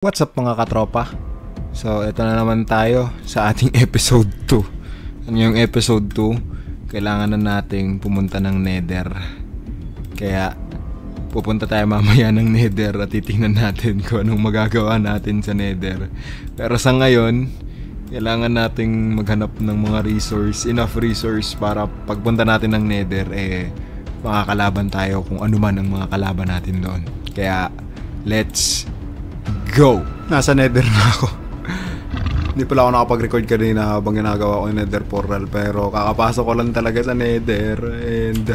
What's up mga katropa? So, ito na naman tayo sa ating episode 2. Ano yung episode 2? Kailangan na nating pumunta ng Nether. Kaya, pupunta tayo mamaya ng Nether at titingnan natin kung anong magagawa natin sa Nether. Pero sa ngayon, kailangan nating maghanap ng mga enough resource para pagpunta natin ng Nether, makakalaban tayo kung ano man ang mga kalaban natin doon. Kaya, let's go! Nasa Nether na ako. Hindi pala ako nakapag-record kanina habang ginagawa ko yung Nether portal, pero kakapasok ko lang talaga sa Nether and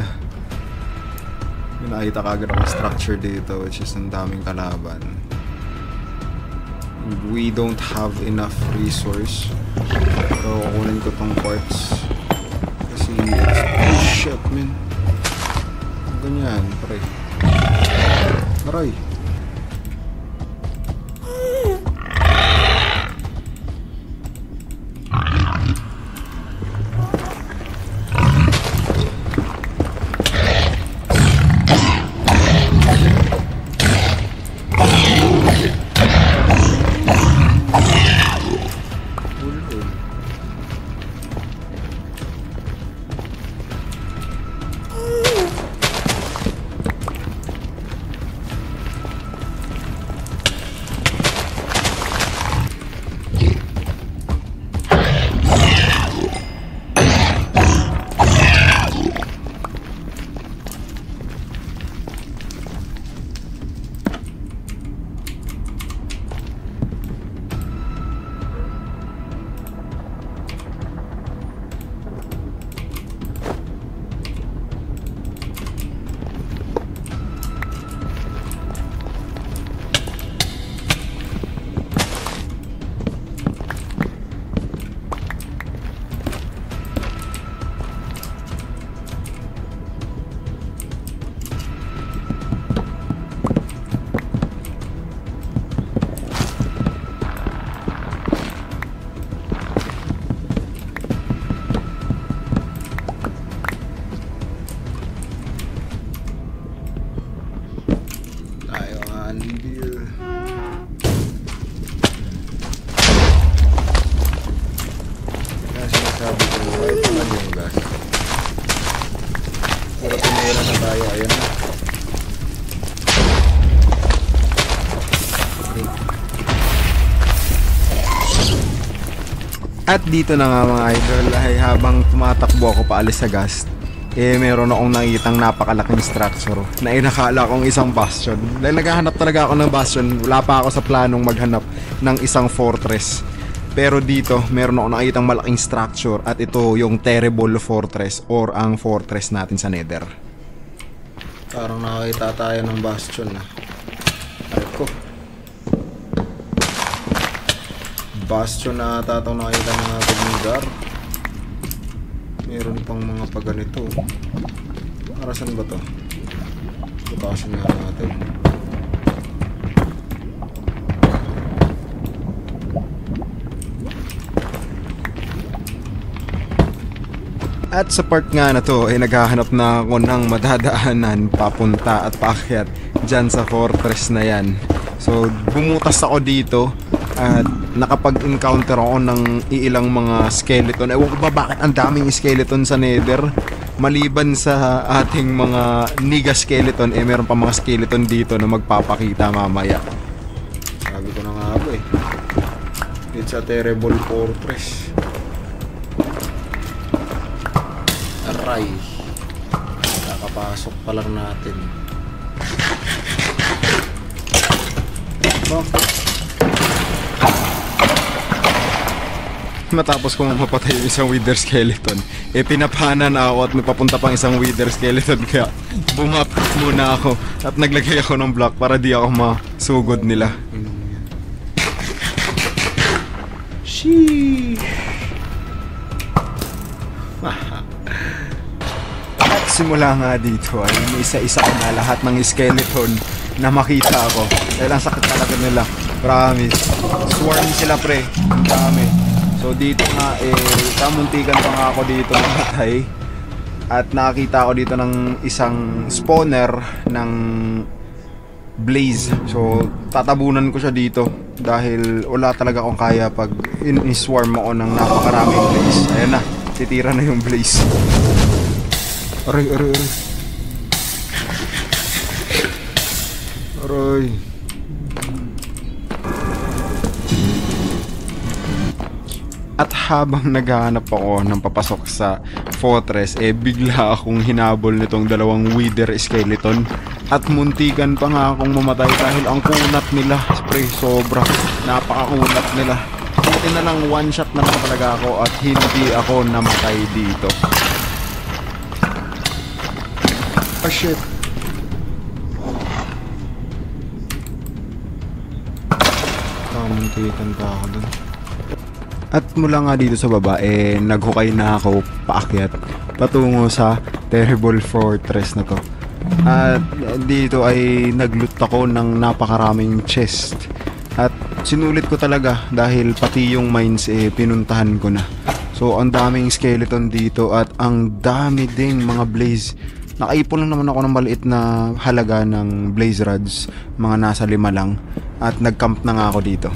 nakita ka agad ang structure dito, which is ang daming kalaban. We don't have enough resource, so kukunin ko tong quartz kasi oh shit man, ganyan pre, aray. At dito na nga mga idol, ay habang tumatakbo ako paalis sa gas, meron akong nakitang napakalaking structure na inakala kong isang bastion. Dahil naghahanap talaga ako ng bastion, wala pa ako sa planong maghanap ng isang fortress. Pero dito, meron akong nakitang malaking structure at ito yung Terrible Fortress or ang fortress natin sa Nether. Parang nakakita tayo ng bastion na. Ay ko. Bastion na ata itong nakita ng ating lugar. Meron pang mga paganito. Para saan ba ito? Butasin nga natin. At sa part nga na to ay naghahanap na ako ng madadaanan papunta at paakyat dyan sa fortress na yan. So bumutas ako dito at nakapag-encounter ako ng iilang mga skeleton. Ewan ko ba bakit ang daming skeleton sa Nether. Maliban sa ating mga niga skeleton, meron pa mga skeleton dito na magpapakita mamaya. Sabi ko na nga ako it's a terrible fortress. Aray, kakapasok pa lang natin. Bakit? Matapos kong mapatay yung isang wither skeleton, pinapana na ako at may papunta pang isang wither skeleton, kaya bumapit muna ako at naglagay ako ng block para di ako masugod nila. Sheesh. At simula nga dito ay may isa-isa ko na lahat ng skeleton na makita ako dahil ang sakit talaga nila, promise. Swarm sila pre, dami. So dito nga kamuntikan pa nga ako dito mamatay. At nakakita ako dito ng isang spawner ng blaze. So tatabunan ko siya dito dahil wala talaga akong kaya pag in-swarm ako ng napakaraming blaze. Ayan na, titira na yung blaze. Aray. At habang naghahanap ako ng papasok sa fortress, bigla akong hinabol nitong dalawang wither skeleton. At muntikan pa nga akong mamatay dahil ang kunat nila. Spray, sobra. Napakakunat nila. Buti na lang one shot na lang talaga ako at hindi ako namatay dito. Oh shit. Muntikan pa ako dun. At mula nga dito sa baba, naghukay na ako paakyat patungo sa terrible fortress na to. At dito ay nagloot ako ng napakaraming chest. At sinulit ko talaga dahil pati yung mines pinuntahan ko na. So ang daming skeleton dito at ang dami ding mga blaze. Nakaipon lang naman ako ng maliit na halaga ng blaze rods, mga nasa 5 lang. At nagcamp na nga ako dito.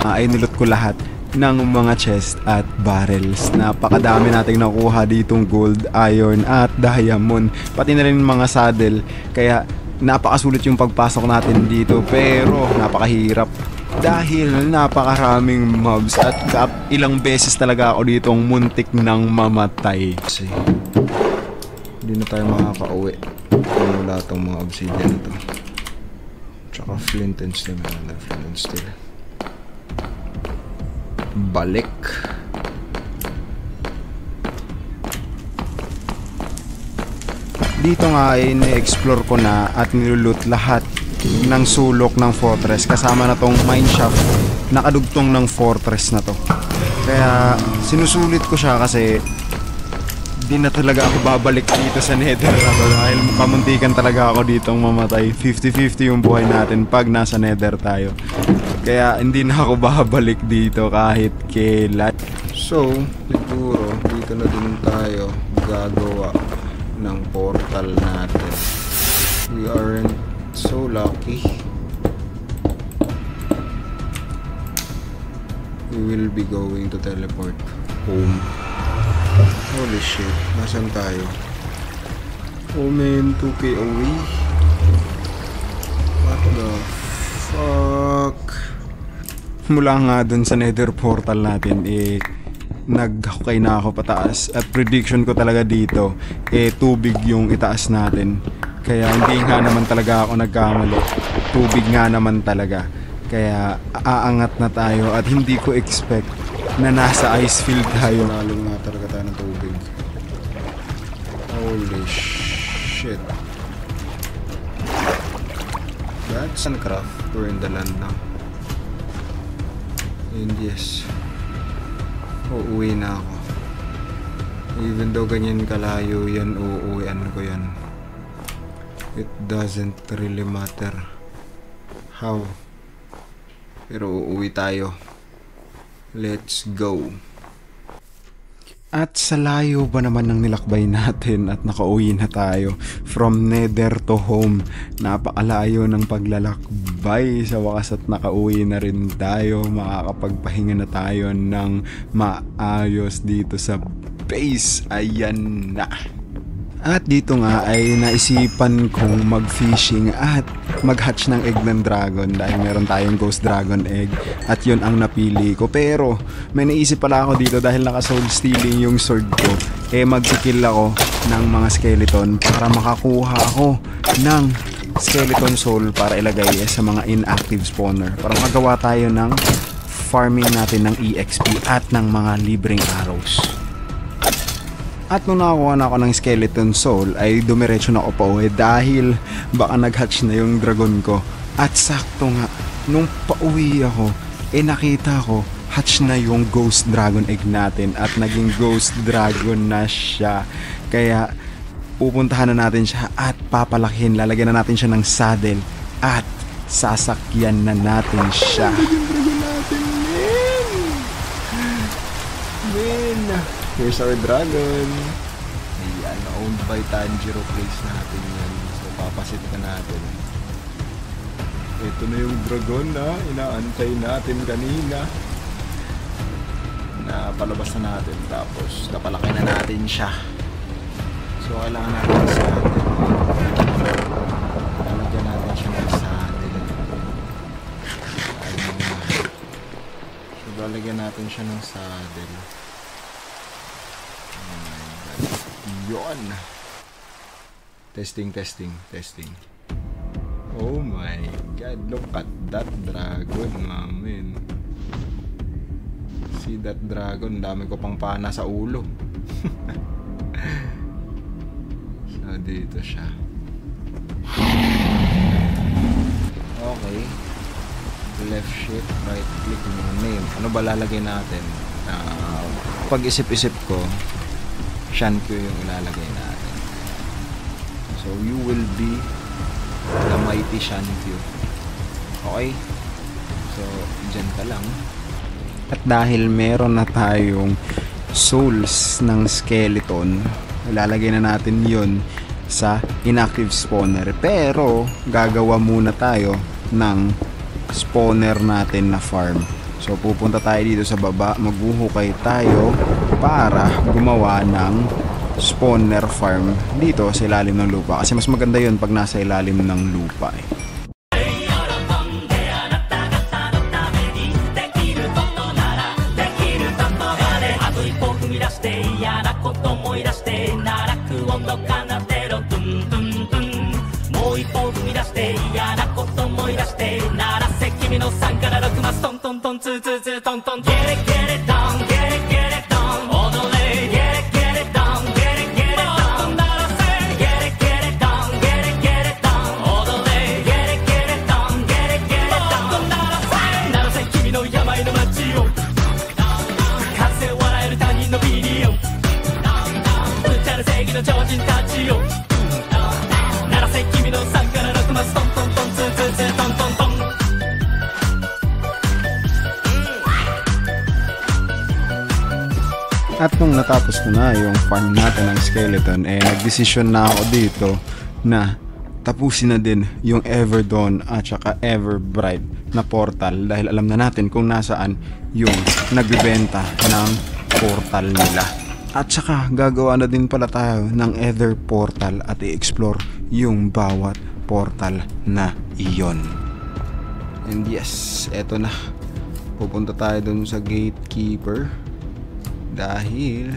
Ay nilot ko lahat ng mga chest at barrels. Napakadami nating nakuha ditong gold, iron at diamond. Pati na rin mga saddle. Kaya napakasulit yung pagpasok natin dito. Pero napakahirap dahil napakaraming mobs. At ilang beses talaga ako ditong muntik ng mamatay. Kasi hindi na tayo makaka-uwi kung wala itong mga obsidian ito. Tsaka flint and steel. Flint and steel. Balik. Dito nga ay na-explore ko na at niluloot lahat ng sulok ng fortress kasama na tong mine shaft nakadugtong ng fortress na to. Kaya sinusulit ko siya kasi di na talaga ako babalik dito sa nether na to dahil kamuntikan talaga ako ditong mamatay. 50-50 yung buhay natin pag nasa nether tayo. Kaya hindi na ako babalik dito kahit kailan. So, siguro dito na din tayo gagawa ng portal natin. We aren't so lucky. We will be going to teleport home. Holy shit, nasan tayo? Oh man, 2k away. What the fuck? Mula nga dun sa nether portal natin naghukay na ako pataas at prediction ko talaga dito tubig yung itaas natin. Kaya hindi nga naman talaga ako nagkamali. Tubig nga naman talaga. Kaya aangat na tayo at hindi ko expect na nasa ice field tayo. Nalong nga talaga tayo ng tubig. Holy shit. That's Suncraft. We're in the land now. And yes, uuwi na ako. Even though ganyan kalayo yan, uuwian ko yan. It doesn't really matter how. Pero uuwi tayo. Let's go. At sa layo ba naman ng nilakbay natin at nakauwi na tayo from nether to home. Napakalayo ng paglalakbay. Sa wakas at nakauwi na rin tayo. Makakapagpahinga na tayo ng maayos dito sa base. Ayan na. At dito nga ay naisipan kong mag-fishing at mag-hatch ng egg ng dragon dahil meron tayong ghost dragon egg at yun ang napili ko. Pero may naisip pala ako dito dahil naka-soul stealing yung sword ko. Mag-kill ako ng mga skeleton para makakuha ako ng skeleton soul para ilagay sa mga inactive spawner. Para magawa tayo ng farming natin ng EXP at ng mga libreng arrows. At nung nakakuha na ako ng skeleton soul ay dumiretso na ako pa uwi dahil baka nag-hatch na yung dragon ko. At sakto nga, nung pauwi ako, nakita ko hatch na yung ghost dragon egg natin at naging ghost dragon na siya. Kaya pupuntahan na natin siya at papalakin, lalagyan na natin siya ng saddle at sasakyan na natin siya. Here's our dragon. Ayan, owned by Tanjiro. Place natin yan. So, papasit ka natin. Ito na yung dragon na inaantay natin kanina. Napalabas na natin. Tapos, napalaki na natin siya. So, kailangan natin sa atin. Lalagyan natin siya ng saddle. So, lalagyan natin siya ng saddle. Oh my God. Yun! Testing. Oh my God, look at that dragon, mamin. See that dragon, dami ko pang pana sa ulo. So, dito siya. Okay. Left shift, right click ng name. Ano ba lalagay natin? Pag isip-isip ko, Shankyu yung ilalagay natin. So, you will be the mighty Shankyu. Okay? So, dyan ka lang. At dahil meron na tayong souls ng skeleton, ilalagay na natin yon sa inactive spawner. Pero, gagawa muna tayo ng spawner natin na farm. So, pupunta tayo dito sa baba, maghuhukay tayo para gumawa ng spawner farm dito sa ilalim ng lupa. Kasi mas maganda yun pag nasa ilalim ng lupa eh. At nung natapos ko na yung farm natin ng skeleton, nagdesisyon na ako dito na tapusin na din yung Everdawn at saka Everbright na portal dahil alam na natin kung nasaan yung nagbibenta ng portal nila. At saka gagawa na din pala tayo ng Ether portal at i-explore yung bawat portal na iyon. And yes, eto na. Pupunta tayo dun sa gatekeeper dahil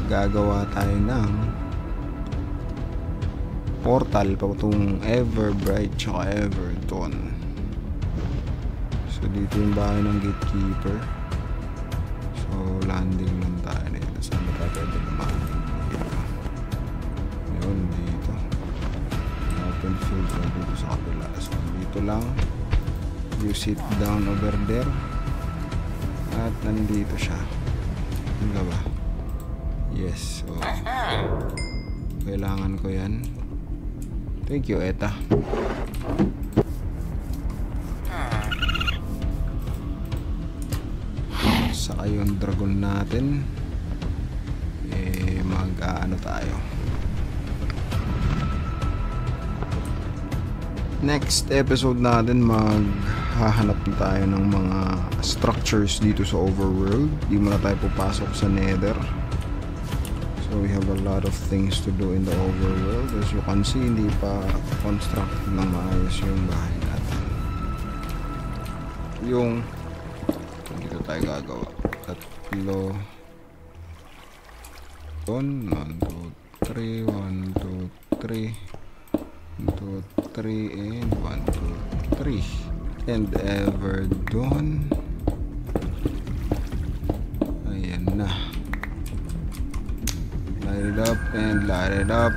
gagawa tayo ng portal patungong Everbright tsaka Everdawn. So dito yung bahay ng gatekeeper. So landing lang tayo nito. Saan ba tayo pwede lumaking? Yun, dito. Open field dito sa kapila. So dito lang. You sit down over there. At nandito siya. Ano ba? Yes. So, kailangan ko yan. Thank you, Eta. Saka yung dragon natin. Mag-ano tayo. Next episode natin maghahanap tayo ng mga structures dito sa overworld. Di muna tayo pupasok sa nether. So we have a lot of things to do in the overworld. As you can see, hindi pa construct ng maayos yung bahay natin. Yung dito tayo gagawa. Tatlo. 1, 2, 3, 1, 2, 3. 1, 2, 3, and 1, 2, 3. And Everdawn. Ayan na. Light it up and light it up.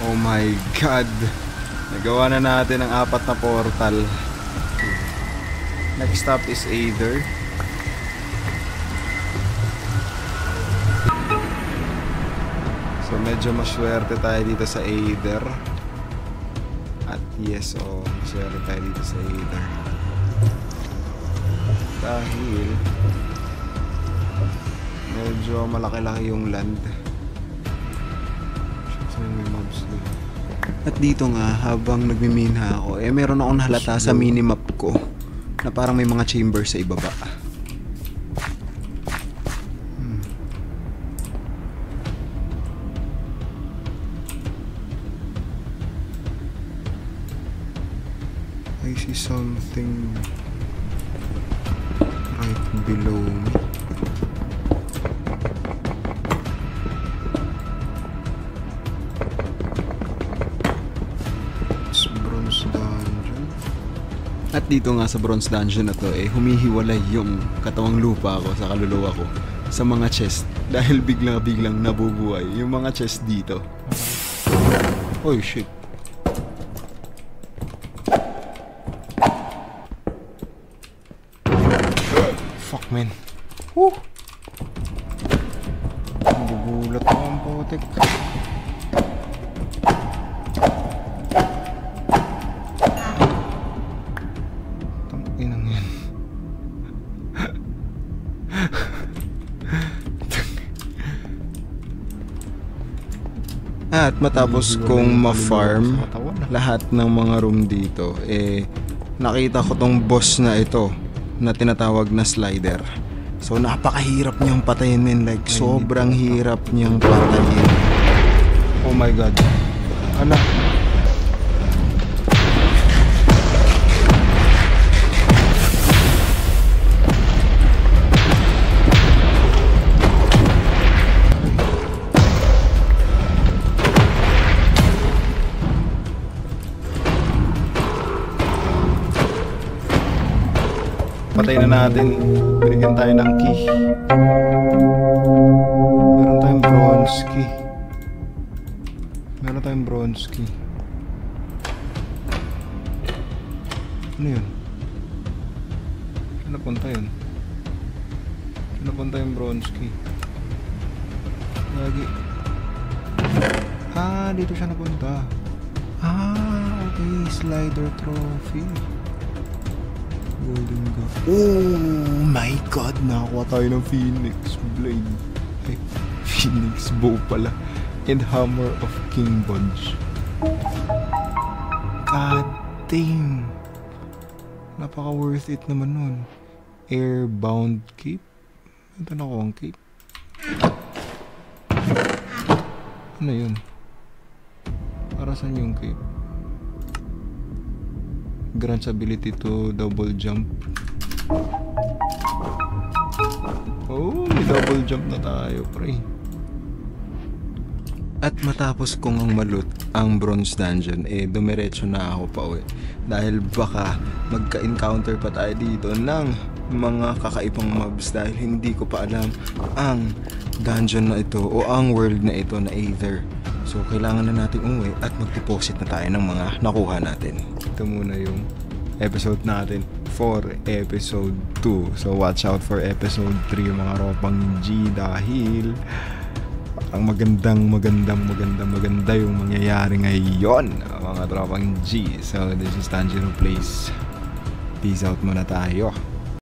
Oh my God! Nagawa na natin ang 4 na portal. Next stop is Aether. So medyo maswerte tayo dito sa Aether. At yes, maswerte tayo dito sa Aether. Dahil medyo malaki-laki yung land. May mobs doon. At dito nga, habang nagmiminha ako, meron akong nahalata sa minimap ko na parang may mga chamber sa ibaba. I see something right below me. It's bronze dungeon. At dito nga sa bronze dungeon na to, humihiwalay yung katawang lupa ko sa kaluluwa ko sa mga chest dahil biglang nabubuhay yung mga chest dito. Oh shit. Fuck man. Woo! Nagugulat ako ang putik. Tanginang yan. At matapos kong ma-farm lahat ng mga room dito, nakita ko tong boss na ito na tinatawag na slider. So napakahirap niyang patayin, men. Like sobrang hirap niyang patayin. Oh my god. Ano? Patayin na natin. Binigyan tayo ng key. Meron tayong bronze key. Meron tayong bronze key. Ano yun? Saan napunta yun? Saan napunta yung bronze key? Lagi. Dito siya napunta. Okay. Slider trophy. Golden Gun. Oh my god, nakakuha tayo ng Phoenix Blade. Ay, Phoenix Bow pala. And Hammer of King Bunch. God damn. Napaka worth it naman nun. Airbound Cape. Ito na ko ang cape. Ano yun? Para saan yung cape? Grants ability to double jump. Oh, may double jump na tayo, pre. At matapos kong malot ang bronze dungeon, dumiretso na ako pa uwi. Dahil baka magka-encounter pa tayo dito ng mga kakaibang mobs dahil hindi ko pa alam ang dungeon na ito o ang world na ito na Aether. So kailangan na natin umuwi at mag-deposit na tayo ng mga nakuha natin. Ito muna yung episode natin for episode 2. So watch out for episode 3 mga ropang G dahil ang maganda yung mangyayari ngayon mga tropang G. So this is Tanjiro Place. Peace out muna tayo.